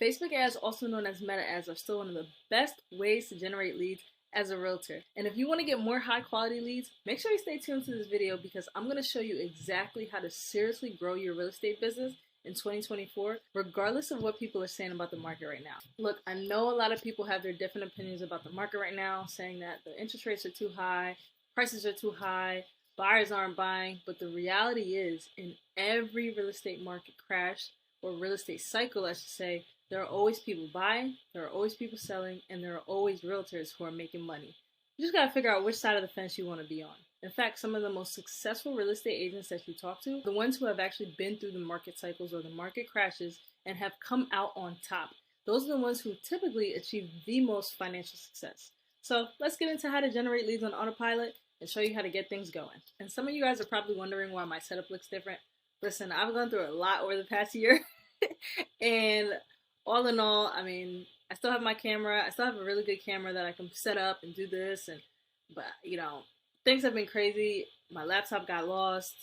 Facebook ads, also known as meta ads, are still one of the best ways to generate leads as a realtor. And if you want to get more high quality leads, make sure you stay tuned to this video because I'm going to show you exactly how to seriously grow your real estate business in 2024, regardless of what people are saying about the market right now. Look, I know a lot of people have their different opinions about the market right now, saying that the interest rates are too high, prices are too high, buyers aren't buying, but the reality is in every real estate market crash, or real estate cycle, I should say, there are always people buying, there are always people selling, and there are always realtors who are making money. You just gotta figure out which side of the fence you want to be on. In fact, some of the most successful real estate agents that you talk to, the ones who have actually been through the market cycles or the market crashes and have come out on top, those are the ones who typically achieve the most financial success. So let's get into how to generate leads on autopilot and show you how to get things going. And some of you guys are probably wondering why my setup looks different. Listen, I've gone through a lot over the past year. And all in all, I mean, I still have my camera. I still have a really good camera that I can set up and do this. But things have been crazy. My laptop got lost.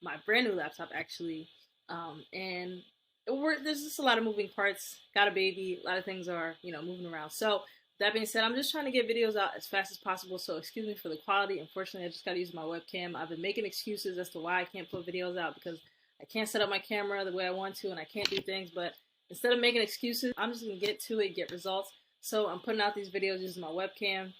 My brand new laptop, actually. And there's just a lot of moving parts. Got a baby. A lot of things are, moving around. So that being said, I'm just trying to get videos out as fast as possible. So excuse me for the quality. Unfortunately, I just got to use my webcam. I've been making excuses as to why I can't put videos out because I can't set up my camera the way I want to and I can't do things. But instead of making excuses, I'm just going to get to it, get results. So I'm putting out these videos using my webcam.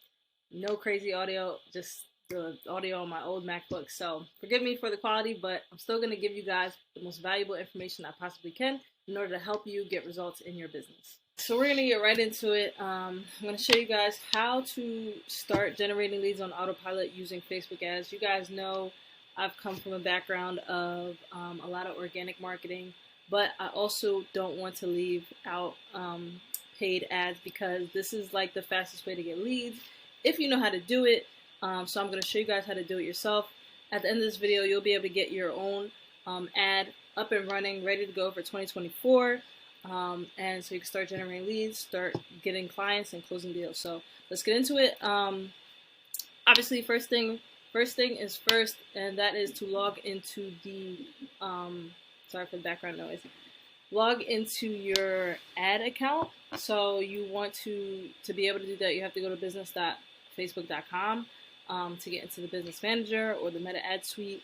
No crazy audio, just the audio on my old MacBook. So forgive me for the quality, but I'm still going to give you guys the most valuable information I possibly can in order to help you get results in your business. So we're going to get right into it. I'm going to show you guys how to start generating leads on autopilot using Facebook ads. You guys know I've come from a background of a lot of organic marketing, but I also don't want to leave out paid ads because this is like the fastest way to get leads if you know how to do it. So I'm going to show you guys how to do it yourself. At the end of this video, you'll be able to get your own ad up and running, ready to go for 2024. And so you can start generating leads, start getting clients, and closing deals. So let's get into it. Obviously, first thing is first, and that is to log into the, sorry for the background noise, log into your ad account. So you want to be able to do that, you have to go to business.facebook.com to get into the business manager or the meta ad suite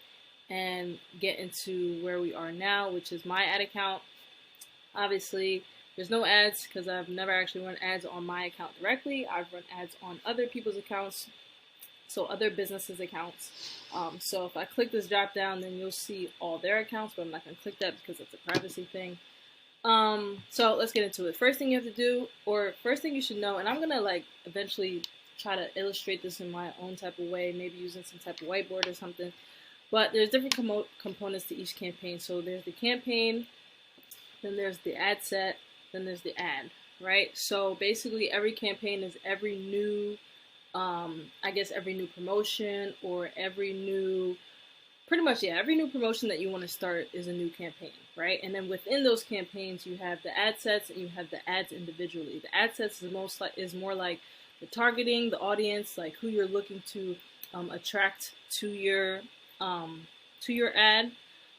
and get into where we are now, which is my ad account. Obviously, there's no ads because I've never actually run ads on my account directly. I've run ads on other people's accounts, so other businesses' accounts. So if I click this drop down, then you'll see all their accounts, but I'm not going to click that because it's a privacy thing. So let's get into it. First thing you have to do, or first thing you should know, and I'm going to eventually try to illustrate this in my own type of way, maybe using some type of whiteboard or something. But there's different components to each campaign. So there's the campaign, then there's the ad set, then there's the ad, right? So basically every campaign is every new, every new promotion or every new promotion that you want to start is a new campaign, right? And then within those campaigns, you have the ad sets and you have the ads individually. The ad sets is more like the targeting, the audience, like who you're looking to attract to your ad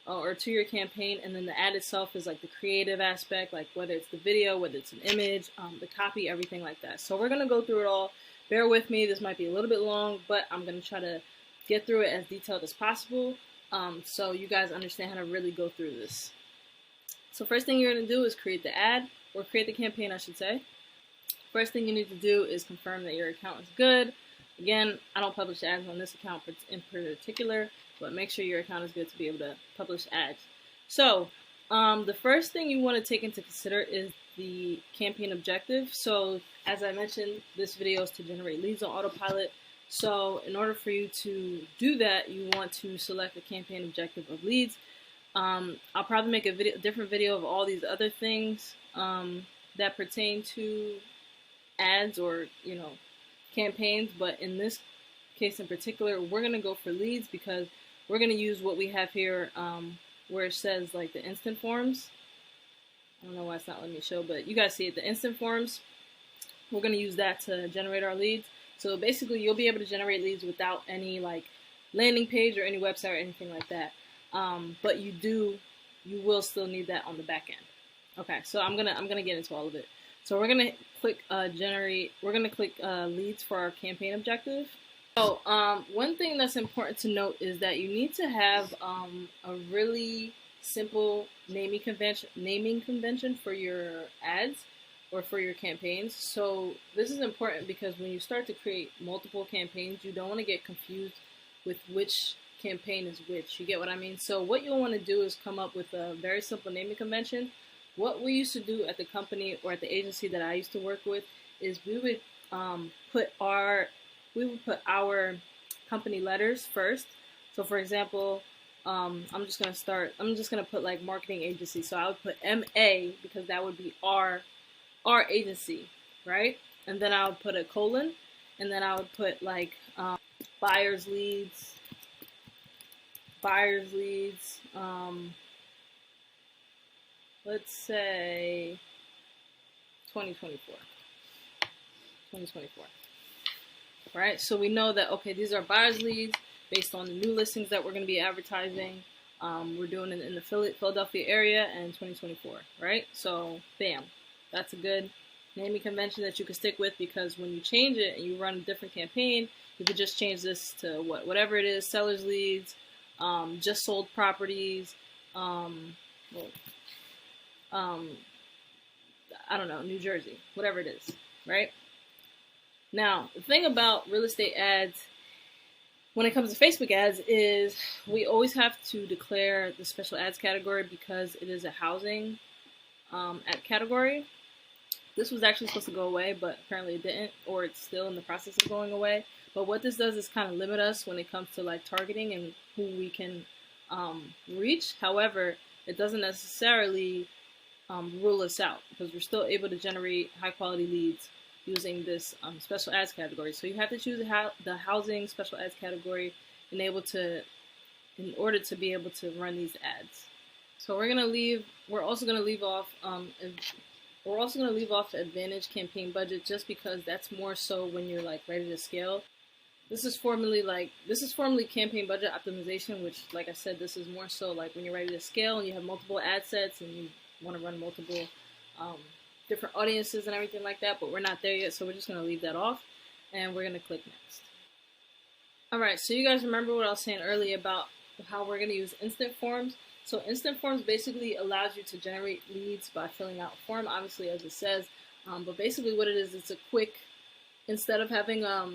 or to your campaign, and then the ad itself is like the creative aspect, like whether it's the video, whether it's an image, the copy, everything like that. So we're gonna go through it all. Bear with me, this might be a little bit long, but I'm gonna try to get through it as detailed as possible so you guys understand how to really go through this. So first thing you're gonna do is create the ad, or create the campaign, I should say. First thing you need to do is confirm that your account is good. Again, I don't publish ads on this account in particular, but make sure your account is good to be able to publish ads. So the first thing you want to take into consider is the campaign objective. So as I mentioned, this video is to generate leads on autopilot. So in order for you to do that, you want to select the campaign objective of leads. I'll probably make a different video of all these other things that pertain to ads or campaigns, but in this case in particular, we're going to go for leads because we're going to use what we have here where it says like the instant forms. I don't know why it's not letting me show, but you guys see it, the instant forms. We're going to use that to generate our leads. So basically you'll be able to generate leads without any like landing page or any website or anything like that. But you will still need that on the back end. Okay, so I'm gonna get into all of it. So we're gonna click generate. We're gonna click leads for our campaign objective. So one thing that's important to note is that you need to have a really simple naming convention for your ads or for your campaigns. So this is important because when you start to create multiple campaigns, you don't want to get confused with which campaign is which. You get what I mean? So what you'll want to do is come up with a very simple naming convention. What we used to do at the company or at the agency that I used to work with is we would put our company letters first. So for example, I'm just gonna put like marketing agency. So I would put MA because that would be our agency, right? And then I would put a colon, and then I would put like buyers leads. Let's say 2024. Right? So we know that, okay, these are buyers leads based on the new listings that we're going to be advertising. We're doing it in the Philadelphia area and 2024, right? So, bam. That's a good naming convention that you can stick with, because when you change it and you run a different campaign, you could just change this to whatever it is, sellers leads, just sold properties, I don't know, New Jersey, whatever it is, right? Now, the thing about real estate ads, when it comes to Facebook ads, is we always have to declare the special ads category because it is a housing ad category. This was actually supposed to go away, but apparently it didn't, or it's still in the process of going away. But what this does is kind of limit us when it comes to like targeting and who we can reach. However, it doesn't necessarily rule us out, because we're still able to generate high quality leads using this special ads category. So you have to choose the housing special ads category in order to be able to run these ads. So we're also gonna leave off the Advantage campaign budget, just because that's more so when you're like ready to scale. This is formerly campaign budget optimization, which, like I said, this is more so like when you're ready to scale and you have multiple ad sets and you want to run multiple different audiences and everything like that, but we're not there yet, so we're just going to leave that off, and we're going to click next. Alright, so you guys remember what I was saying earlier about how we're going to use instant forms. So instant forms basically allows you to generate leads by filling out a form, obviously, as it says, but basically what it is, it's a quick, instead of having a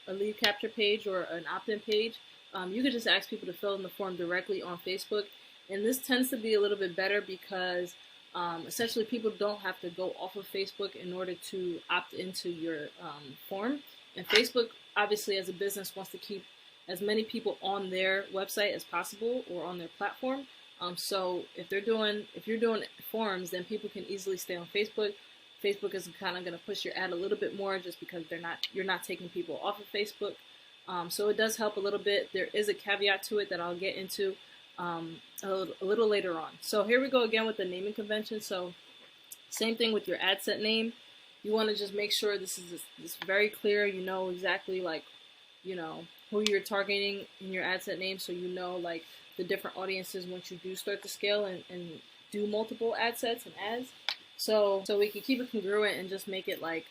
lead capture page or an opt-in page, you could just ask people to fill in the form directly on Facebook, and this tends to be a little bit better because essentially people don't have to go off of Facebook in order to opt into your form. And Facebook, obviously, as a business, wants to keep as many people on their website as possible or on their platform. So if you're doing forms, then people can easily stay on Facebook. Facebook is kind of going to push your ad a little bit more just because you're not taking people off of Facebook. So it does help a little bit. There is a caveat to it that I'll get into a little later on. So here we go again with the naming convention. So same thing with your ad set name. You want to just make sure this is very clear. You know exactly who you're targeting in your ad set name, so you know like the different audiences once you do start to scale and do multiple ad sets and ads. So we can keep it congruent and just make it like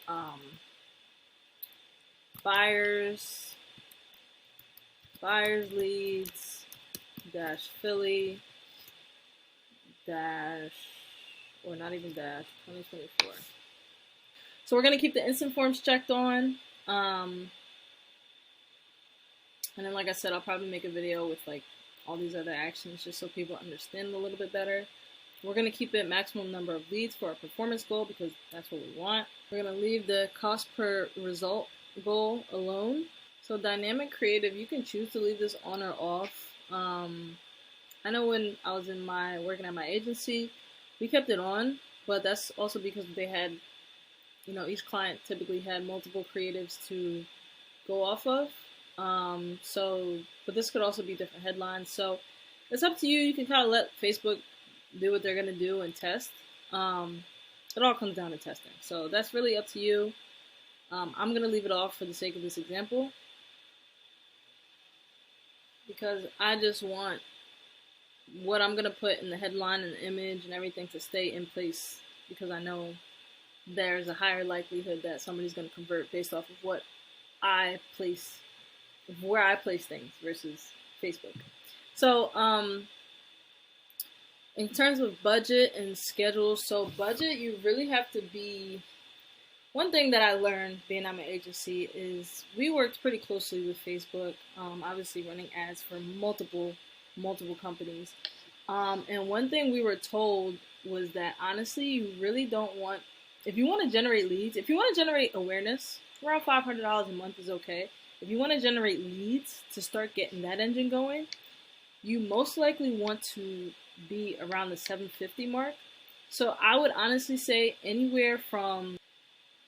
buyers leads dash Philly dash, or not even dash, 2024. So we're going to keep the instant forms checked on. And then, like I said, I'll probably make a video with like all these other actions just so people understand a little bit better. We're going to keep it maximum number of leads for our performance goal because that's what we want. We're going to leave the cost per result goal alone. So dynamic creative, you can choose to leave this on or off. I know when I was working at my agency, we kept it on, but that's also because they had, each client typically had multiple creatives to go off of. But this could also be different headlines. So it's up to you. You can kind of let Facebook do what they're going to do and test. It all comes down to testing. So that's really up to you. I'm going to leave it off for the sake of this example, because I just want what I'm gonna put in the headline and the image and everything to stay in place, because I know there's a higher likelihood that somebody's gonna convert based off of what I place, where I place things versus Facebook. So in terms of budget and schedule, so budget, you really have to be. One thing that I learned being at my agency is we worked pretty closely with Facebook, obviously running ads for multiple companies. And one thing we were told was that honestly, you really don't want, if you want to generate leads, if you want to generate awareness, around $500 a month is okay. If you want to generate leads to start getting that engine going, you most likely want to be around the 750 mark. So I would honestly say anywhere from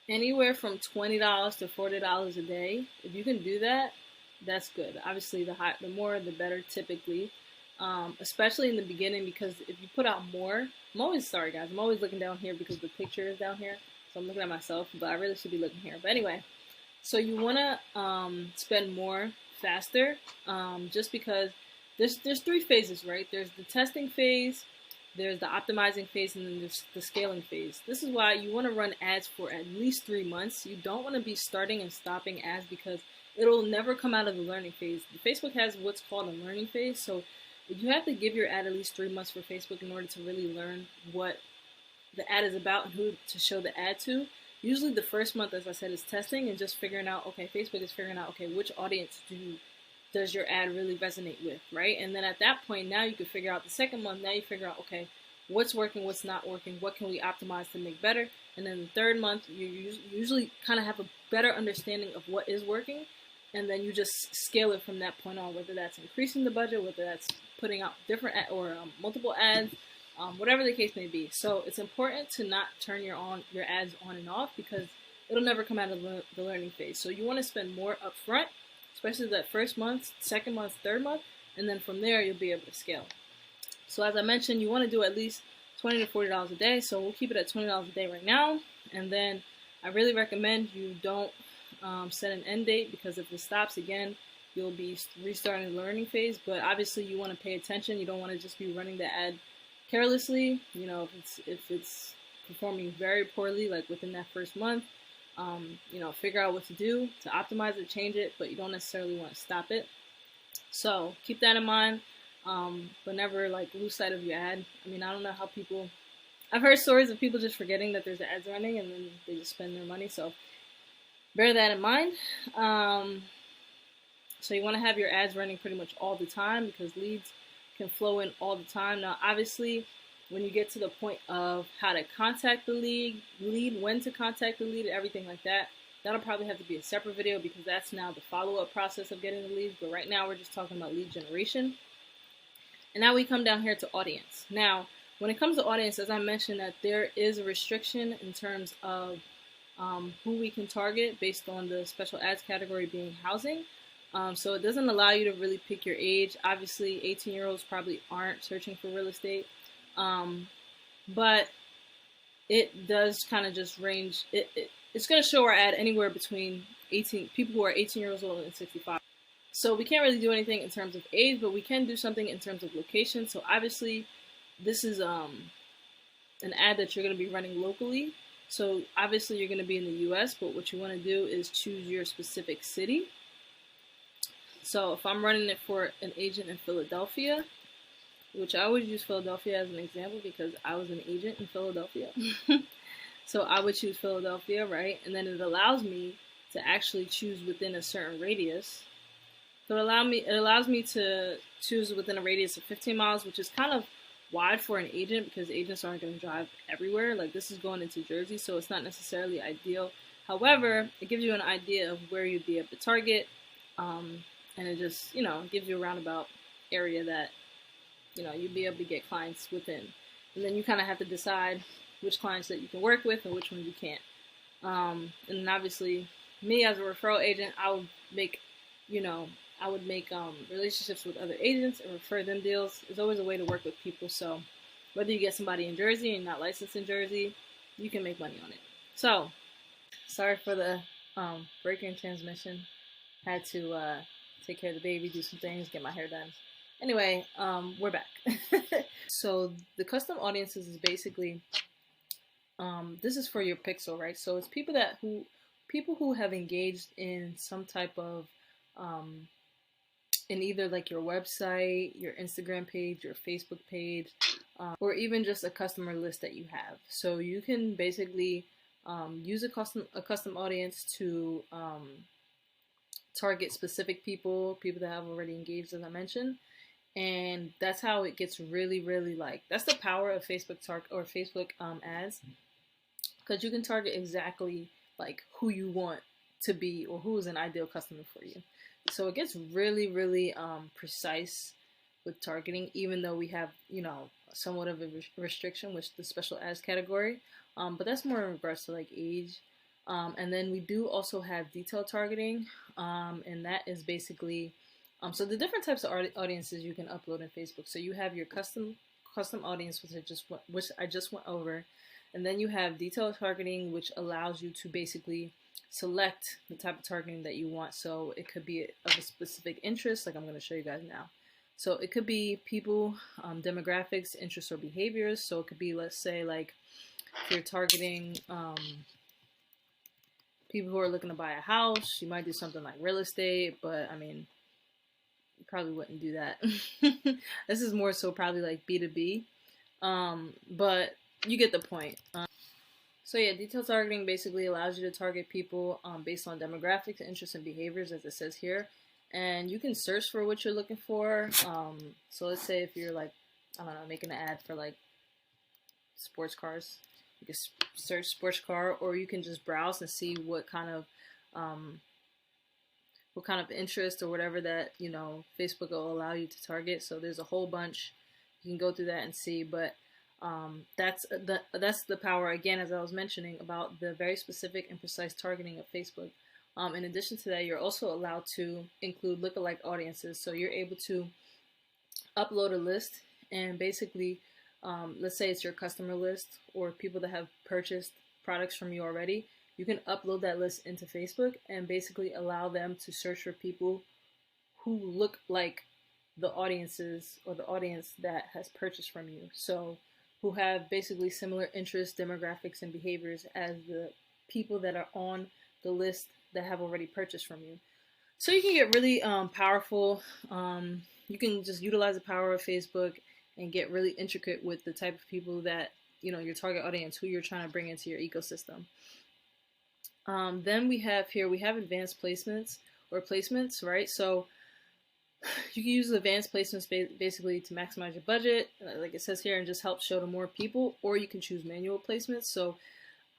$20 to $40 a day. If you can do that, that's good. Obviously, the more, the better typically, especially in the beginning, because if you put out more, I'm always sorry guys, I'm always looking down here because the picture is down here, so I'm looking at myself, but I really should be looking here. But anyway, so you want to spend more faster, just because there's three phases, right? There's the testing phase, there's the optimizing phase, and then there's the scaling phase. This is why you want to run ads for at least 3 months. You don't want to be starting and stopping ads because it'll never come out of the learning phase. Facebook has what's called a learning phase, so you have to give your ad at least 3 months for Facebook in order to really learn what the ad is about and who to show the ad to. Usually the first month, as I said, is testing and just figuring out, okay, Facebook is figuring out, okay, which audience does your ad really resonate with, right? And then at that point, now you can figure out the second month, now you figure out, okay, what's working, what's not working, what can we optimize to make better? And then the third month, you usually kind of have a better understanding of what is working, and then you just scale it from that point on, whether that's increasing the budget, whether that's putting out different multiple ads, whatever the case may be. So it's important to not turn your ads on and off because it'll never come out of the learning phase. So you want to spend more upfront, especially that first month, second month, third month, and then from there you'll be able to scale. So as I mentioned, you want to do at least $20 to $40 a day. So we'll keep it at $20 a day right now. And then I really recommend you don't set an end date, because if it stops again, you'll be restarting the learning phase. But obviously you want to pay attention. You don't want to just be running the ad carelessly. You know, if it's performing very poorly, like within that first month, you know, figure out what to do to optimize it, change it, but you don't necessarily want to stop it. So keep that in mind, but never like lose sight of your ad. I mean, I don't know how people, I've heard stories of people just forgetting that there's ads running and then they just spend their money. So bear that in mind. So you want to have your ads running pretty much all the time because leads can flow in all the time. Now, obviously, when you get to the point of how to contact the lead, when to contact the lead, everything like that, that'll probably have to be a separate video because that's now the follow-up process of getting the leads. But right now, we're just talking about lead generation. And now we come down here to audience. Now, when it comes to audience, as I mentioned, that there is a restriction in terms of who we can target based on the special ads category being housing. So it doesn't allow you to really pick your age. Obviously, 18-year-olds probably aren't searching for real estate. But it does kind of just range. It's going to show our ad anywhere between people who are 18 years old and 65. So we can't really do anything in terms of age, but we can do something in terms of location. So obviously, this is an ad that you're going to be running locally. So obviously, you're going to be in the U.S., but what you want to do is choose your specific city. So if I'm running it for an agent in Philadelphia, which I always use Philadelphia as an example because I was an agent in Philadelphia. So I would choose Philadelphia, right? And then it allows me to actually choose within a certain radius. So it allows me to choose within a radius of 15 miles, which is kind of wide for an agent because agents aren't going to drive everywhere. Like this is going into Jersey, so it's not necessarily ideal. However, it gives you an idea of where you'd be able to target. And it just, you know, gives you a roundabout area that, you know, you'll be able to get clients within. And then you kind of have to decide which clients that you can work with and which ones you can't. And then obviously, me as a referral agent, I would make relationships with other agents and refer them deals. There's always a way to work with people. So whether you get somebody in Jersey and not licensed in Jersey, you can make money on it. So sorry for the breaking transmission. Had to take care of the baby, do some things, get my hair done. Anyway, we're back. So the custom audiences is basically, this is for your pixel, right? So it's people who have engaged in some type of, um, in either like your website, your Instagram page, your Facebook page, or even just a customer list that you have. So you can basically use a custom audience to target specific people that have already engaged, as I mentioned, and that's how it gets really, really like. That's the power of Facebook ads, because you can target exactly like who you want to be or who is an ideal customer for you. So it gets really, really precise with targeting, even though we have, somewhat of a restriction with the special ads category. But that's more in regards to like age. And then we do also have detailed targeting, and that is basically, so the different types of audiences you can upload in Facebook. So you have your custom audience, which I just went over, and then you have detailed targeting, which allows you to basically select the type of targeting that you want. So it could be of a specific interest, like I'm going to show you guys now. So it could be people, demographics, interests, or behaviors. So it could be, let's say, like if you're targeting people who are looking to buy a house, you might do something like real estate, but I mean, you probably wouldn't do that. This is more so probably like B2B, but you get the point. So yeah, detailed targeting basically allows you to target people based on demographics, interests, and behaviors, as it says here. And you can search for what you're looking for. So let's say if you're like, I don't know, making an ad for like sports cars, you can search sports car, or you can just browse and see what kind of interest or whatever that Facebook will allow you to target. So there's a whole bunch. You can go through that and see, but that's the power, again, as I was mentioning, about the very specific and precise targeting of Facebook. In addition to that, you're also allowed to include lookalike audiences. So you're able to upload a list and basically, let's say it's your customer list or people that have purchased products from you already. You can upload that list into Facebook and basically allow them to search for people who look like the audiences or the audience that has purchased from you. So who have basically similar interests, demographics, and behaviors as the people that are on the list that have already purchased from you. So you can get really powerful. You can just utilize the power of Facebook and get really intricate with the type of people that, your target audience, who you're trying to bring into your ecosystem. Then we have advanced placements or placements, right? So you can use advanced placements basically to maximize your budget, like it says here, and just help show to more people, or you can choose manual placements. So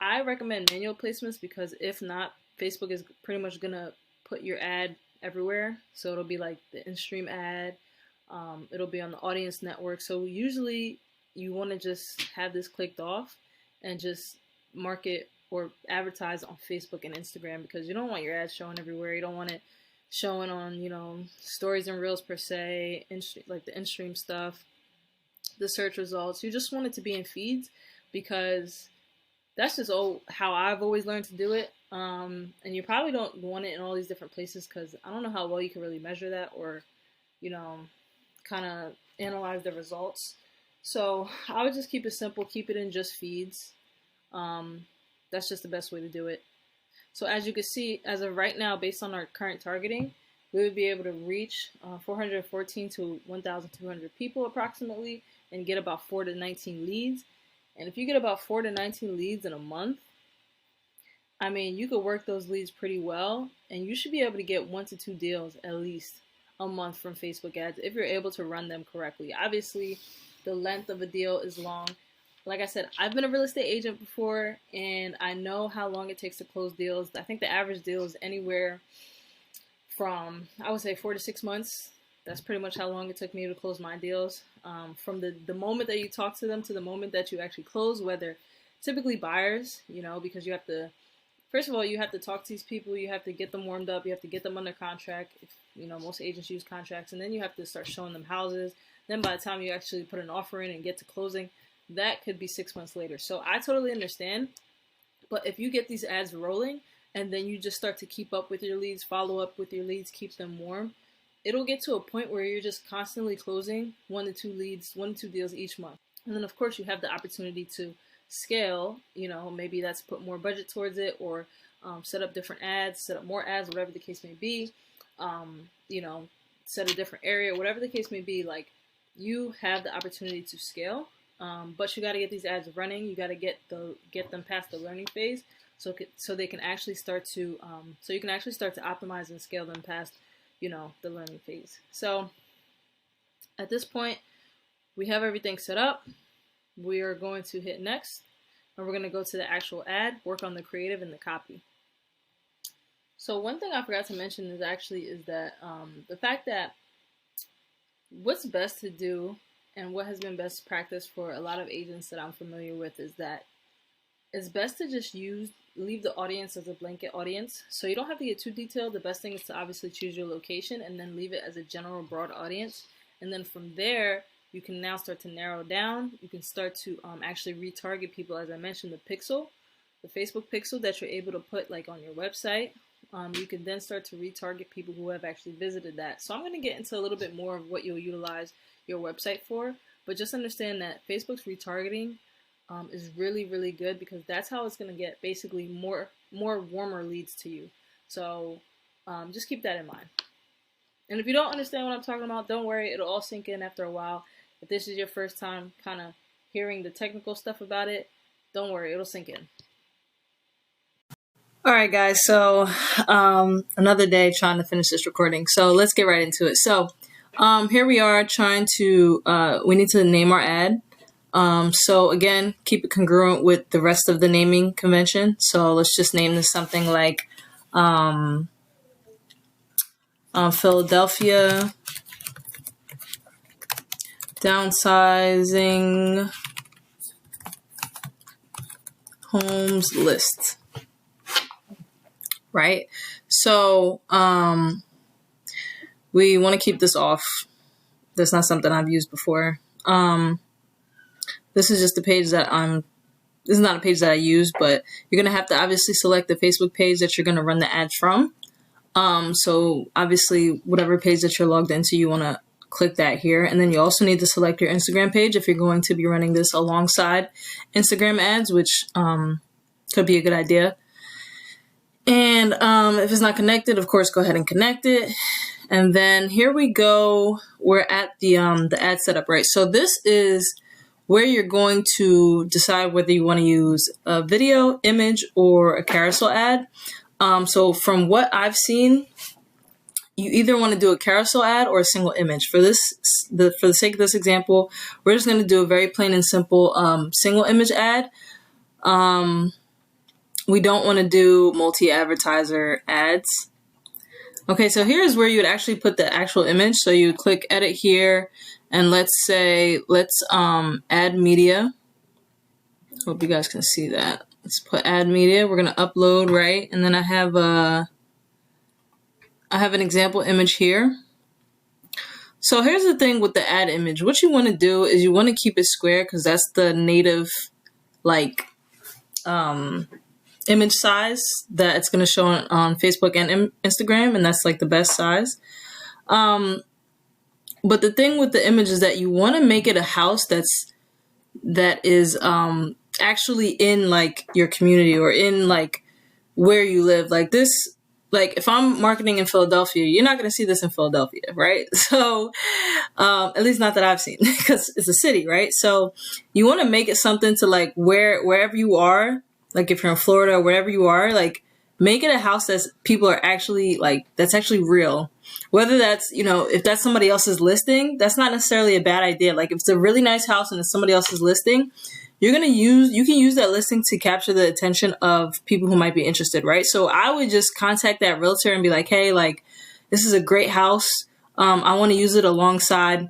I recommend manual placements because if not, Facebook is pretty much going to put your ad everywhere. So it'll be like the in-stream ad. It'll be on the audience network. So usually you want to just have this clicked off and just market or advertise on Facebook and Instagram, because you don't want your ads showing everywhere. You don't want it showing on, stories and reels per se, like the in-stream stuff, the search results. You just want it to be in feeds, because that's just how I've always learned to do it. And you probably don't want it in all these different places, because I don't know how well you can really measure that or, kind of analyze the results. So I would just keep it simple, keep it in just feeds. That's just the best way to do it. So as you can see, as of right now, based on our current targeting, we would be able to reach 414 to 1,200 people approximately and get about 4 to 19 leads. And if you get about 4 to 19 leads in a month, I mean, you could work those leads pretty well, and you should be able to get 1 to 2 deals at least a month from Facebook ads if you're able to run them correctly. Obviously, the length of a deal is long. Like I said, I've been a real estate agent before, and I know how long it takes to close deals. I think the average deal is anywhere from, I would say, 4 to 6 months. That's pretty much how long it took me to close my deals. From the moment that you talk to them to the moment that you actually close, whether typically buyers, because you have to, first of all, you have to talk to these people, you have to get them warmed up, you have to get them under contract. If, most agents use contracts, and then you have to start showing them houses. Then by the time you actually put an offer in and get to closing, that could be 6 months later. So I totally understand. But if you get these ads rolling and then you just start to keep up with your leads, follow up with your leads, keep them warm, it'll get to a point where you're just constantly closing 1 to 2 leads, 1 to 2 deals each month. And then of course you have the opportunity to scale, maybe that's put more budget towards it, or set up different ads, set up more ads, whatever the case may be. You know, set a different area, whatever the case may be. Like, you have the opportunity to scale, but you got to get these ads running. You got to get them past the learning phase, so they can actually start to so you can actually start to optimize and scale them past the learning phase. So at this point, we have everything set up. We are going to hit next, and we're going to go to the actual ad, work on the creative and the copy. So one thing I forgot to mention is that the fact that what's best to do and what has been best practice for a lot of agents that I'm familiar with is that it's best to just leave the audience as a blanket audience. So you don't have to get too detailed. The best thing is to obviously choose your location and then leave it as a general broad audience. And then from there, you can now start to narrow down. You can start to actually retarget people. As I mentioned, the Facebook pixel that you're able to put like on your website. You can then start to retarget people who have actually visited that. So I'm going to get into a little bit more of what you'll utilize your website for, but just understand that Facebook's retargeting is really, really good, because that's how it's going to get basically more warmer leads to you. So just keep that in mind. And if you don't understand what I'm talking about, don't worry, it'll all sink in after a while. If this is your first time kind of hearing the technical stuff about it, don't worry, it'll sink in. All right, guys, so another day trying to finish this recording. So let's get right into it. So here we are trying to, we need to name our ad. So again, keep it congruent with the rest of the naming convention. So let's just name this something like Philadelphia downsizing homes list. Right? So we want to keep this off. That's not something I've used before. This is just a page that this is not a page that I use, but you're going to have to obviously select the Facebook page that you're going to run the ads from. So obviously whatever page that you're logged into, you want to click that here. And then you also need to select your Instagram page if you're going to be running this alongside Instagram ads, which could be a good idea. And if it's not connected, of course, go ahead and connect it. And then here we go. We're at the ad setup, right? So this is where you're going to decide whether you want to use a video, image, or a carousel ad. So from what I've seen, you either want to do a carousel ad or a single image. For the sake of this example, we're just going to do a very plain and simple single image ad. We don't want to do multi-advertiser ads. Okay, so here's where you would actually put the actual image. So you click edit here, and let's add media. Hope you guys can see that. Let's put add media. We're gonna upload, right? And then I have an example image here. So here's the thing with the ad image. What you want to do is you want to keep it square, because that's the native image size that it's going to show on Facebook and Instagram, and that's like the best size. But the thing with the image is that you want to make it a house that is actually in like your community or in like where you live. Like this, like if I'm marketing in Philadelphia, you're not going to see this in Philadelphia, right? So at least not that I've seen, because it's a city, right? So you want to make it something to like wherever you are. Like if you're in Florida or wherever you are, like make it a house that people are actually like, that's actually real. Whether that's, if that's somebody else's listing, that's not necessarily a bad idea. Like if it's a really nice house and it's somebody else's listing, you can use that listing to capture the attention of people who might be interested, right? So I would just contact that realtor and be like, hey, like this is a great house. I want to use it alongside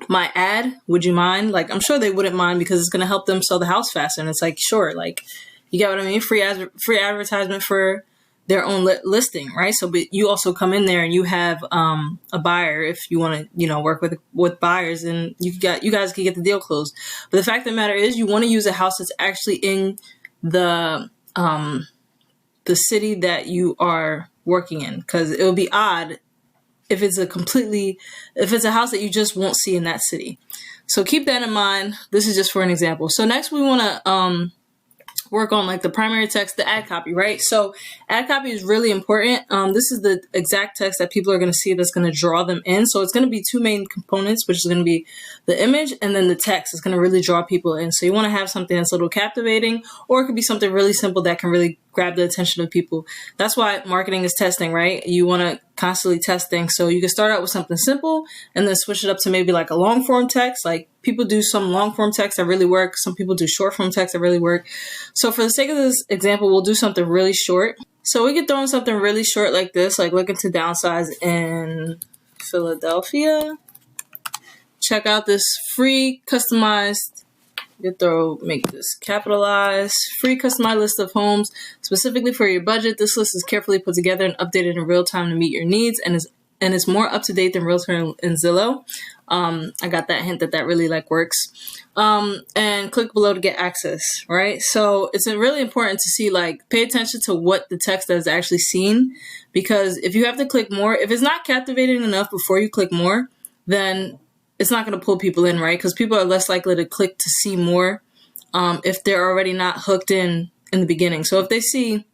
my ad. Would you mind? Like, I'm sure they wouldn't mind, because it's going to help them sell the house faster. And it's like, sure, like, you get what I mean? Free advertisement for their own listing, right? So, but you also come in there and you have a buyer if you want to, work with buyers, and you guys can get the deal closed. But the fact of the matter is, you want to use a house that's actually in the city that you are working in, because it would be odd if it's a house that you just won't see in that city. So keep that in mind. This is just for an example. So next we want to work on like the primary text, the ad copy, right? So ad copy is really important. This is the exact text that people are going to see that's going to draw them in. So it's going to be two main components, which is going to be the image and then the text. It's going to really draw people in. So you want to have something that's a little captivating, or it could be something really simple that can really grab the attention of people. That's why marketing is testing, right? You want to constantly test things. So you can start out with something simple and then switch it up to maybe like a long form text. Like people do some long form text that really work. Some people do short form text that really work. So for the sake of this example, we'll do something really short. So we could throw in something really short like this, like looking to downsize in Philadelphia. Check out this free customized, make this capitalized, free customized list of homes specifically for your budget. This list is carefully put together and updated in real time to meet your needs, and is more up to date than Realtor and Zillow. I got that hint that really like works. And click below to get access, right? So it's really important to see, like, pay attention to what the text is actually seen, because if you have to click more, if it's not captivating enough before you click more, then it's not going to pull people in, right? Because people are less likely to click to see more if they're already not hooked in the beginning. So if they see,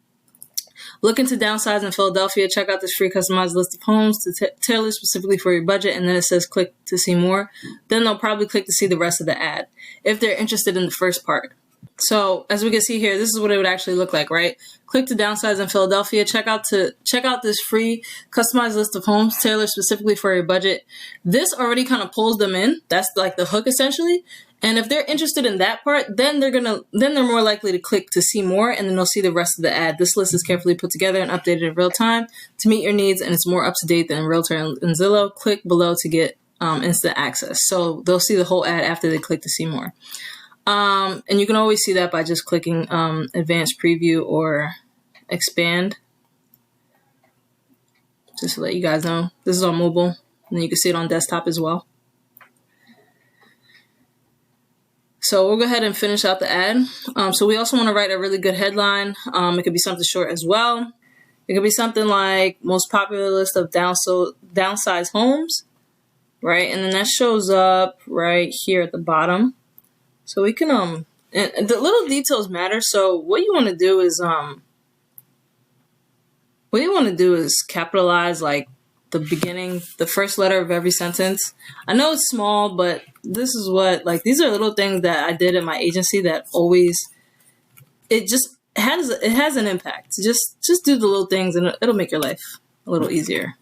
looking to downsize in Philadelphia, check out this free customized list of homes to tailor specifically for your budget, and then it says click to see more, then they'll probably click to see the rest of the ad if they're interested in the first part. So as we can see here, this is what it would actually look like, right? Click to downsize in Philadelphia. Check out this free customized list of homes tailored specifically for your budget. This already kind of pulls them in. That's like the hook essentially. And if they're interested in that part, then they're more likely to click to see more, and then they'll see the rest of the ad. This list is carefully put together and updated in real time to meet your needs, and it's more up to date than Realtor and Zillow. Click below to get instant access. So they'll see the whole ad after they click to see more. And you can always see that by just clicking advanced preview or expand. Just to let you guys know, this is on mobile, and then you can see it on desktop as well. So we'll go ahead and finish out the ad. So we also want to write a really good headline. It could be something short as well. It could be something like most popular list of downsized homes, right? And then that shows up right here at the bottom. So we can, and the little details matter. So what you want to do is capitalize like the beginning, the first letter of every sentence. I know it's small, but this is what, like, these are little things that I did in my agency that always, it has an impact. Just do the little things and it'll make your life a little easier.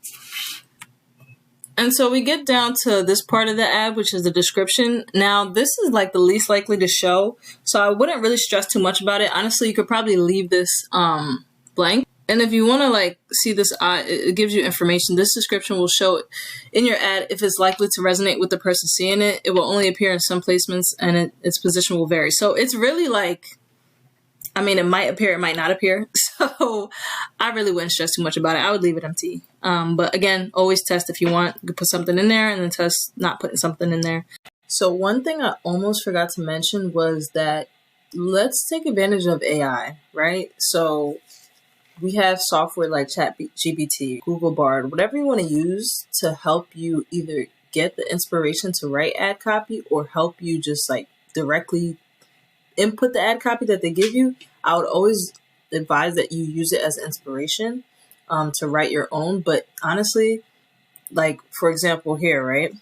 And so we get down to this part of the ad, which is the description. Now, this is like the least likely to show, so I wouldn't really stress too much about it. Honestly, you could probably leave this blank. And if you want to like see this, it gives you information. This description will show in your ad if it's likely to resonate with the person seeing it. It will only appear in some placements, and its position will vary. So it's really like, I mean, it might appear, it might not appear. So I really wouldn't stress too much about it. I would leave it empty. But again, always test if you want. You could put something in there and then test not putting something in there. So one thing I almost forgot to mention was that let's take advantage of AI, right? So we have software like ChatGPT, Google Bard, whatever you want to use to help you either get the inspiration to write ad copy or help you just like directly input the ad copy that they give you. I would always advise that you use it as inspiration to write your own. But honestly, like for example here, right?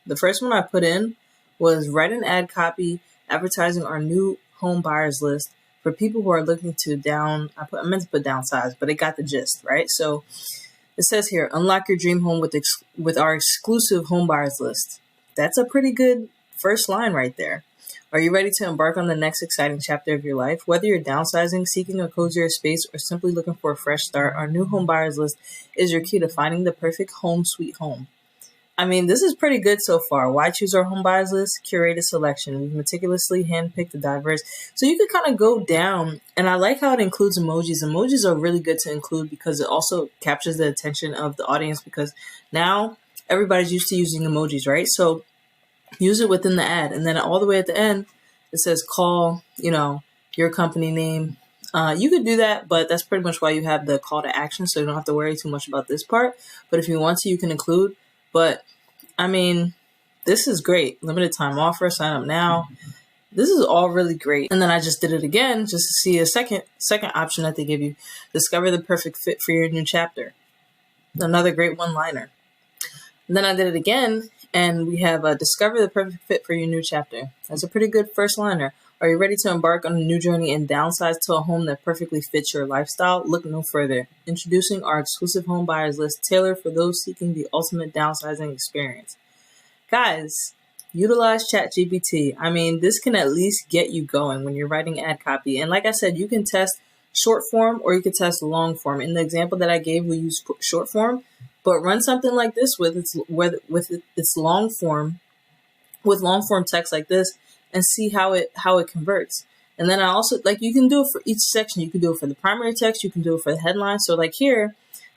The first one I put in was write an ad copy advertising our new home buyers list for people who are looking to I meant to put downsize, but it got the gist, right? So it says here, unlock your dream home with our exclusive home buyers list. That's a pretty good first line right there. Are you ready to embark on the next exciting chapter of your life? Whether you're downsizing, seeking a cozier space, or simply looking for a fresh start, our new home buyers list is your key to finding the perfect home sweet home. I mean, this is pretty good so far. Why choose our home buyers list? Curated selection. We've meticulously handpicked the diverse. So you can kind of go down, and I like how it includes emojis. Emojis are really good to include because it also captures the attention of the audience, because now everybody's used to using emojis, right? So use it within the ad. And then all the way at the end, it says call, your company name, You could do that, but that's pretty much why you have the call to action, so you don't have to worry too much about this part. But if you want to, you can include. But I mean, this is great. Limited time offer, sign up now. This is all really great. And then I just did it again just to see a second option that they give you. Discover the perfect fit for your new chapter. Another great one-liner. And then I did it again, and we have discover the perfect fit for your new chapter. That's a pretty good first liner. Are you ready to embark on a new journey and downsize to a home that perfectly fits your lifestyle? Look no further. Introducing our exclusive home buyers list tailored for those seeking the ultimate downsizing experience. Guys, utilize ChatGPT. I mean, this can at least get you going when you're writing ad copy. And like I said, you can test short form or you can test long form. In the example that I gave, we use short form, but run something like this with its long form, with long form text like this, and see how it converts. And then I also, like, you can do it for each section. You can do it for the primary text. You can do it for the headline. So like here,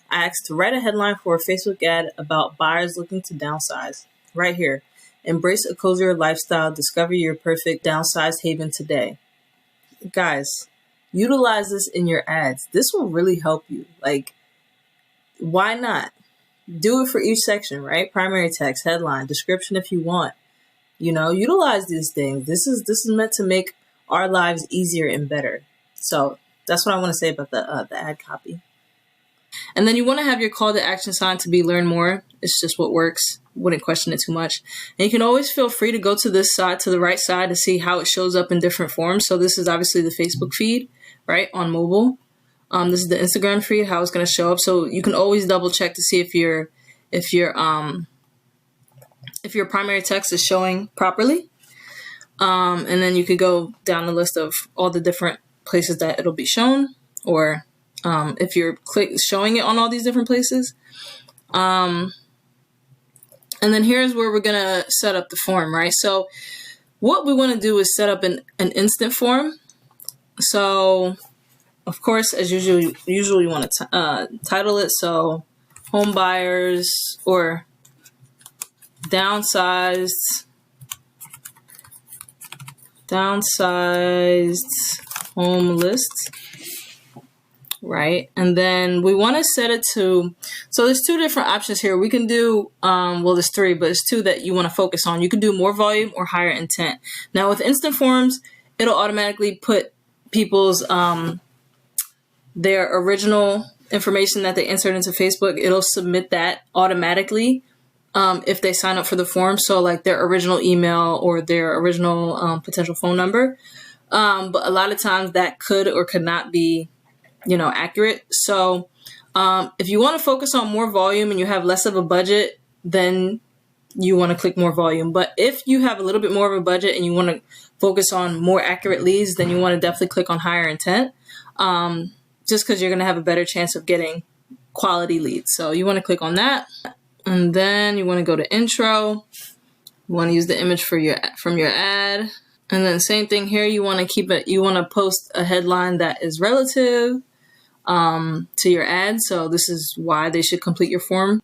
I asked to write a headline for a Facebook ad about buyers looking to downsize. Right here. Embrace a cozier lifestyle. Discover your perfect downsized haven today. Guys, utilize this in your ads. This will really help you. Like, why not? Do it for each section, right? Primary text, headline, description if you want. You know, utilize these things. This is meant to make our lives easier and better. So that's what I want to say about the ad copy. And then you want to have your call to action sign to be learn more. It's just what works. Wouldn't question it too much. And you can always feel free to go to this side, to the right side, to see how it shows up in different forms. So this is obviously the Facebook feed, right, on mobile. This is the Instagram feed, how it's going to show up. So you can always double check to see if your primary text is showing properly. And then you could go down the list of all the different places that it'll be shown, or if you're showing it on all these different places. And then here's where we're going to set up the form, right? So what we want to do is set up an instant form. So, of course, as usual, you want to title it. So, home buyers or downsized home list, right? And then we want to set it to, so there's two different options here. We can do, well, there's three, but it's two that you want to focus on. You can do more volume or higher intent. Now with instant forms, it'll automatically put people's, their original information that they entered into Facebook. It'll submit that automatically if they sign up for the form. So like their original email or their original potential phone number. But a lot of times that could or could not be, accurate. So if you want to focus on more volume and you have less of a budget, then you want to click more volume. But if you have a little bit more of a budget and you want to focus on more accurate leads, then you want to definitely click on higher intent, just because you're going to have a better chance of getting quality leads. So you want to click on that. And then you want to go to intro. You want to use the image from your ad. And then same thing here. You want to keep it. You want to post a headline that is relative to your ad. So this is why they should complete your form.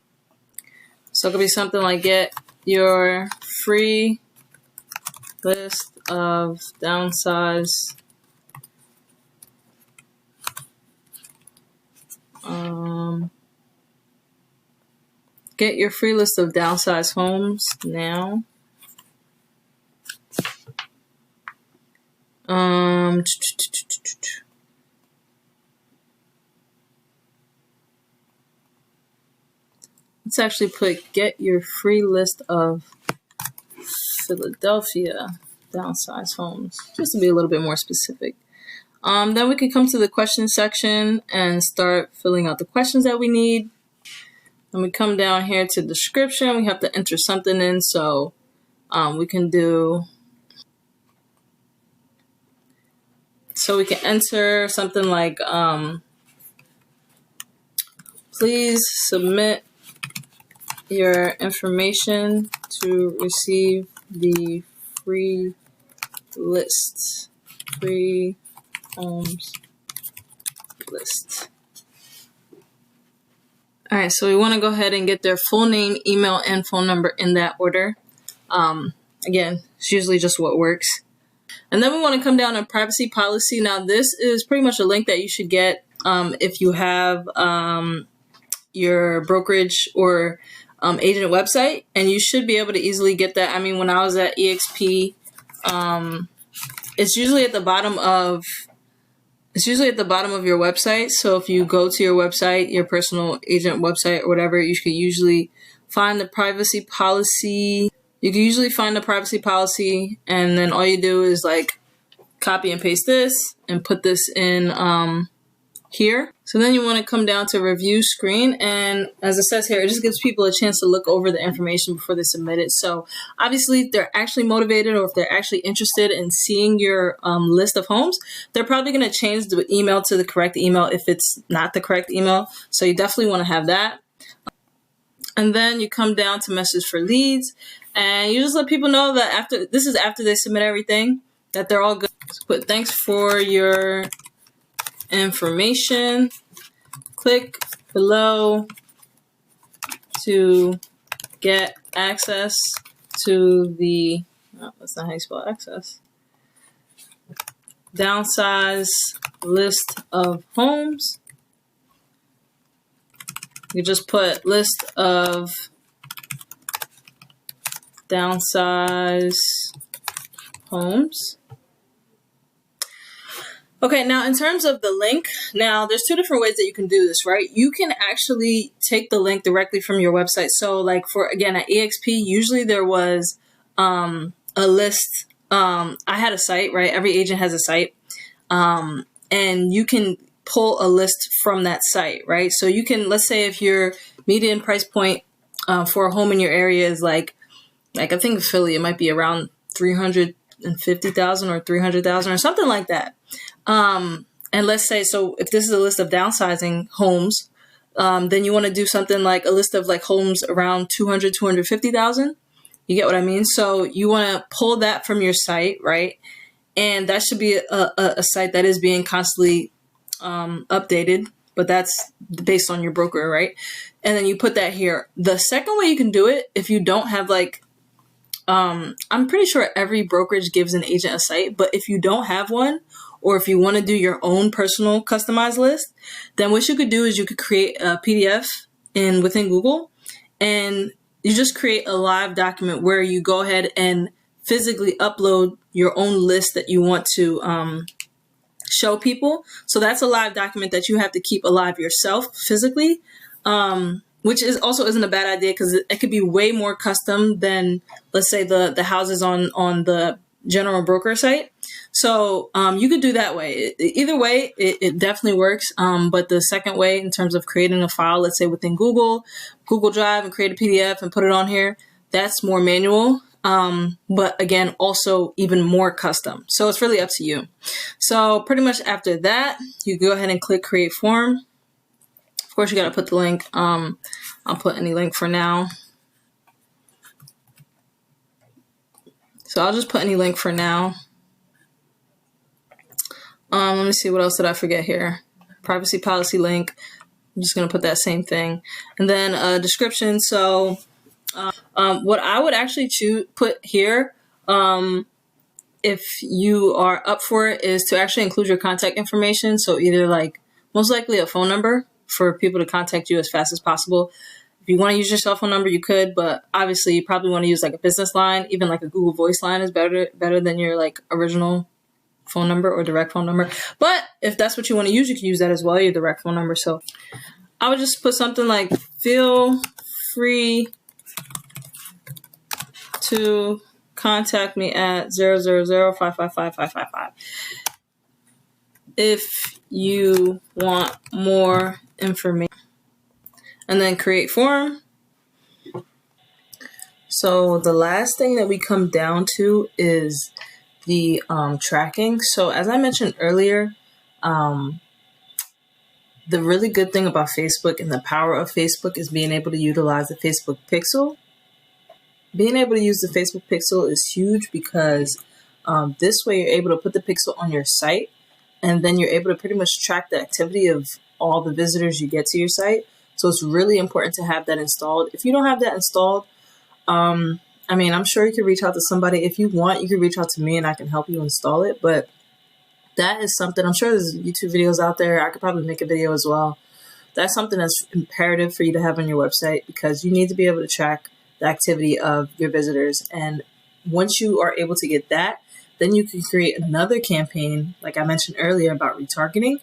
So it could be something like get your free list of downsize get your free list of downsize homes now. Let's actually put get your free list of Philadelphia downsize homes, just to be a little bit more specific. Then we can come to the question section and start filling out the questions that we need. Then we come down here to description. We have to enter something in, so we can do. So we can enter something like, please submit your information to receive the free homes list. All right, so we want to go ahead and get their full name, email, and phone number in that order. Again, it's usually just what works. And then we want to come down on privacy policy. Now, this is pretty much a link that you should get if you have your brokerage or agent website, and you should be able to easily get that. I mean, when I was at EXP, it's usually at the bottom of your website. So if you go to your website, your personal agent website or whatever, you could usually find the privacy policy. You can usually find the privacy policy, and then all you do is like copy and paste this and put this in here. So then you want to come down to review screen, and as it says here, it just gives people a chance to look over the information before they submit it. So obviously, if they're actually motivated or if they're actually interested in seeing your list of homes, they're probably going to change the email to the correct email if it's not the correct email. So you definitely want to have that. And then you come down to message for leads, and you just let people know that after they submit everything, that they're all good. But thanks for your information. Click below to get access to the, oh, that's not how you spell access, downsize list of homes. You just put list of downsize homes. Okay, now in terms of the link, now there's two different ways that you can do this, right? You can actually take the link directly from your website. So like again, at EXP, usually there was a list. I had a site, right? Every agent has a site. And you can pull a list from that site, right? So you can, let's say if your median price point for a home in your area is like I think Philly, it might be around 350,000 or 300,000 or something like that. And let's say, so if this is a list of downsizing homes, then you want to do something like a list of like homes around 200, 250,000. You get what I mean? So you want to pull that from your site, right? And that should be a site that is being constantly updated, but that's based on your broker, right? And then you put that here. The second way you can do it, if you don't have like, I'm pretty sure every brokerage gives an agent a site, but if you don't have one, or if you want to do your own personal customized list, then what you could do is you could create a PDF within Google, and you just create a live document where you go ahead and physically upload your own list that you want to show people. So that's a live document that you have to keep alive yourself physically, which is also isn't a bad idea because it could be way more custom than, let's say, the houses on the general broker site. So you could do that way. Either way, it definitely works. But the second way, in terms of creating a file, let's say within Google Drive, and create a PDF and put it on here, that's more manual. But again, also even more custom. So it's really up to you. So pretty much after that, you go ahead and click create form. Of course, you got to put the link. I'll put any link for now. So I'll just put any link for now. Let me see, what else did I forget here? Privacy policy link. I'm just going to put that same thing. And then a description. So what I would actually put here, if you are up for it, is to actually include your contact information. So either like most likely a phone number for people to contact you as fast as possible. If you want to use your cell phone number, you could, but obviously you probably want to use like a business line. Even like a Google Voice line is better than your like original phone number or direct phone number. But if that's what you want to use, you can use that as well, your direct phone number. So I would just put something like, feel free to contact me at 000-555-555 if you want more information. And then create form. So the last thing that we come down to is the tracking. So as I mentioned earlier, the really good thing about Facebook and the power of Facebook is being able to utilize the Facebook pixel. Being able to use the Facebook pixel is huge because this way you're able to put the pixel on your site, and then you're able to pretty much track the activity of all the visitors you get to your site. So it's really important to have that installed. If you don't have that installed, I I mean, I'm sure you could reach out to somebody. If you want, you can reach out to me and I can help you install it. But that is something, I'm sure there's YouTube videos out there. I could probably make a video as well. That's something that's imperative for you to have on your website, because you need to be able to track the activity of your visitors. And once you are able to get that, then you can create another campaign, like I mentioned earlier about retargeting.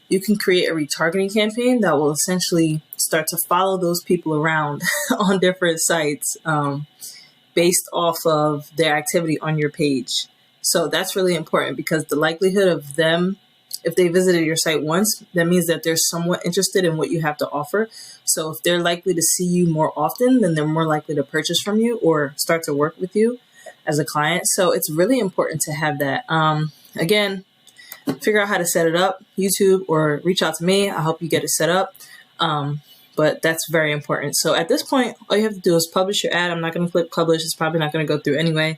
You can create a retargeting campaign that will essentially start to follow those people around on different sites based off of their activity on your page. So that's really important, because the likelihood of them, if they visited your site once, that means that they're somewhat interested in what you have to offer. So if they're likely to see you more often, then they're more likely to purchase from you or start to work with you as a client. So it's really important to have that. Again, figure out how to set it up, YouTube, or reach out to me. I'll help you get it set up. But that's very important. So at this point, all you have to do is publish your ad. I'm not going to click publish. It's probably not going to go through anyway.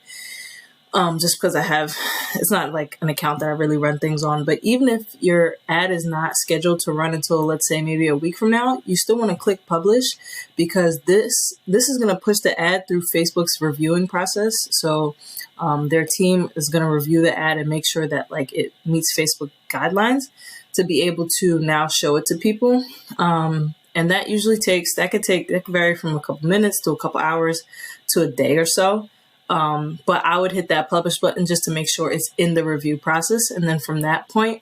Just because it's not like an account that I really run things on. But even if your ad is not scheduled to run until, let's say, maybe a week from now, you still want to click publish, because this is going to push the ad through Facebook's reviewing process. So their team is going to review the ad and make sure that like it meets Facebook guidelines to be able to now show it to people. And that could vary from a couple minutes to a couple hours to a day or so. But I would hit that publish button just to make sure it's in the review process. And then from that point,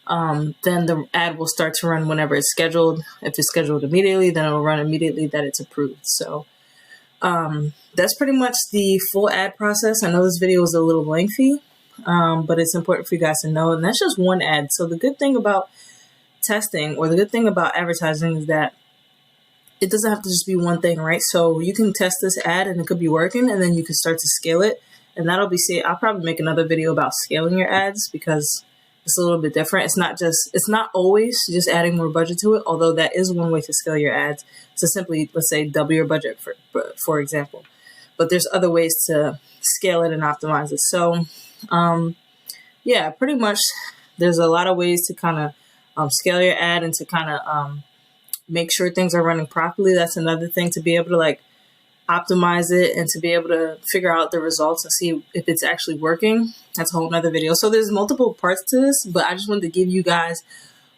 then the ad will start to run whenever it's scheduled. If it's scheduled immediately, then it'll run immediately that it's approved. So that's pretty much the full ad process. I know this video was a little lengthy, but it's important for you guys to know. And that's just one ad. So the good thing about testing, or the good thing about advertising, is that it doesn't have to just be one thing, right? So you can test this ad and it could be working, and then you can start to scale it. And that'll be, I'll probably make another video about scaling your ads, because it's a little bit different. It's not always just adding more budget to it, although that is one way to scale your ads. So simply, let's say, double your budget, for example. But there's other ways to scale it and optimize it. So yeah, pretty much there's a lot of ways to kind of scale your ad and to kind of make sure things are running properly. That's another thing, to be able to like optimize it and to be able to figure out the results and see if it's actually working. That's a whole nother video. So there's multiple parts to this, but I just wanted to give you guys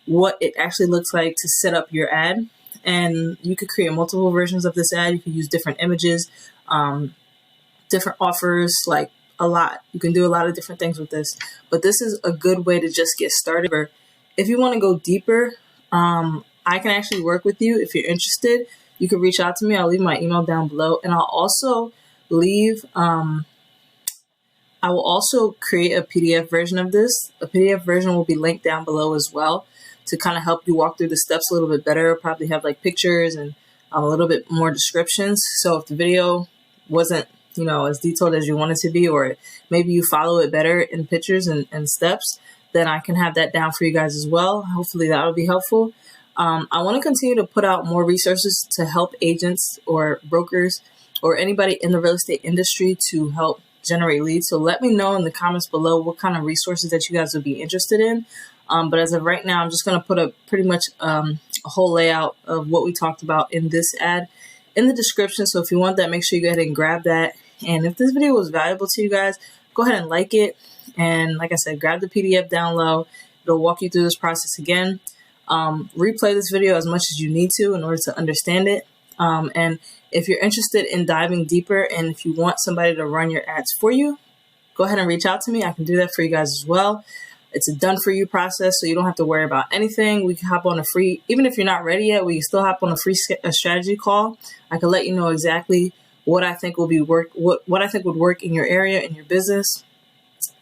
what it actually looks like to set up your ad. And you could create multiple versions of this ad. You could use different images, different offers, like a lot. You can do a lot of different things with this, but this is a good way to just get started. If you want to go deeper, I can actually work with you. If you're interested, you can reach out to me. I'll leave my email down below, and I'll also leave, I will also create a PDF version of this. A PDF version will be linked down below as well, to kind of help you walk through the steps a little bit better. It'll probably have like pictures and a little bit more descriptions. So if the video wasn't, as detailed as you want it to be, or maybe you follow it better in pictures and steps, then I can have that down for you guys as well. Hopefully that will be helpful. I want to continue to put out more resources to help agents or brokers or anybody in the real estate industry to help generate leads. So let me know in the comments below what kind of resources that you guys would be interested in. But as of right now, I'm just going to put pretty much a whole layout of what we talked about in this ad in the description. So if you want that, make sure you go ahead and grab that. And if this video was valuable to you guys, go ahead and like it. And like I said, grab the PDF down low. It'll walk you through this process again. Replay this video as much as you need to in order to understand it. And if you're interested in diving deeper, and if you want somebody to run your ads for you, go ahead and reach out to me. I can do that for you guys as well. It's a done for you process, so you don't have to worry about anything. We can hop on a free, even if you're not ready yet, we can still hop on a free strategy call. I can let you know exactly what I think will be what I think would work in your area, in your business.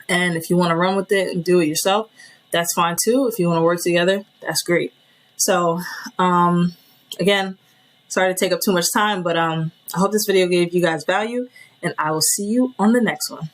And if you want to run with it and do it yourself, that's fine too. If you want to work together, that's great. So, again, sorry to take up too much time, but I hope this video gave you guys value, and I will see you on the next one.